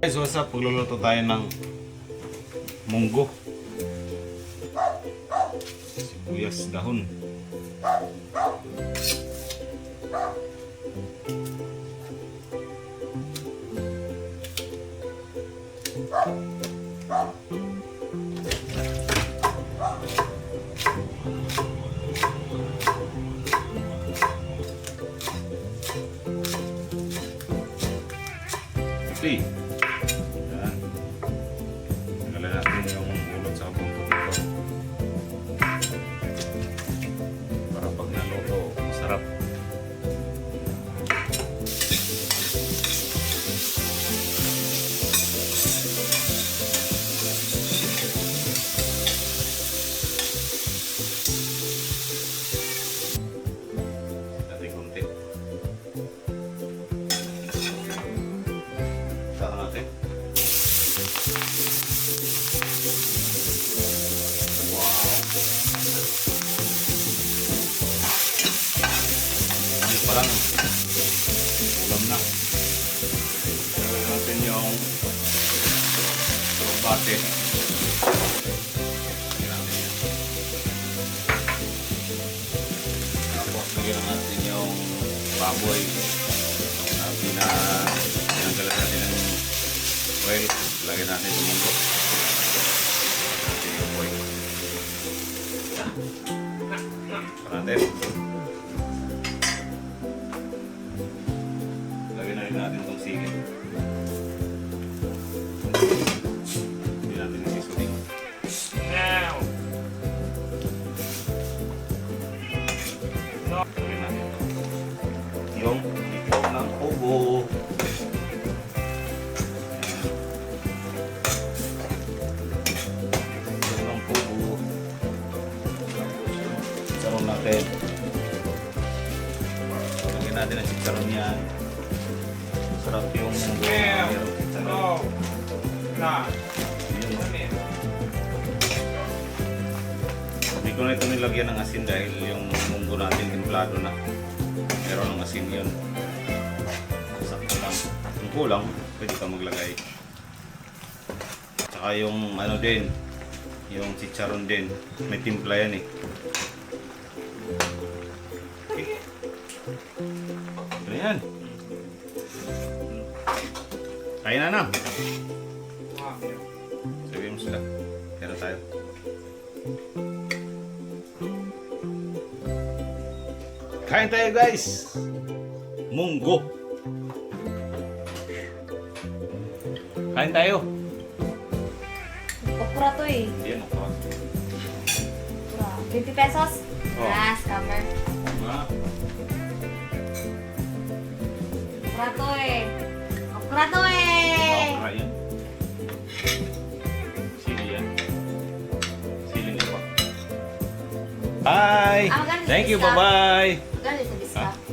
Guys, what's up? Pagluluto tayo ng munggo. Sibuyas dahon. Okay. Yan. Tanggalan natin yung ulot sa bungkot ito. Para pag naluto, masarap. Natin konti. Saka natin. Ini parang ulam na. Gawin natin yung bate. Tapos lagyan natin yung baboy na pinanggalan natin ng oil. Lagyan natin yung munggo. Natin yung oil. Para natin. Lagyan na rin natin itong sige. Hindi natin yung seasoning. Now. Lagyan natin yung ito ng ubo. Ito ng ubo. Chicharon natin. Lagyan natin ang chicharon yan. Sarap yung munggo na mayroong chicharon. No. Nah. Yun. Hindi ko na ito nilagyan ng asin dahil yung munggo natin templado na. Meron ng asin yun. Sakto lang. Kung kulang, pwede ka maglagay. Tsaka yung ano din, yung chicharon din. May timpla yan eh. Okay. Ano yan? Kain na na. Sabihin mo sila. Kaya na tayo. Kain tayo guys! Munggo! Kain tayo! Okra to eh. Yan ako. Okra. 50 pesos? Oh. Ah, scammer. Nga. Okra to eh. Okra to eh. Okra yan. Sili yan. Sili niya pa. Bye! Ah, ganun Thank you, sa bye-bye! Galit sa biska. Ha?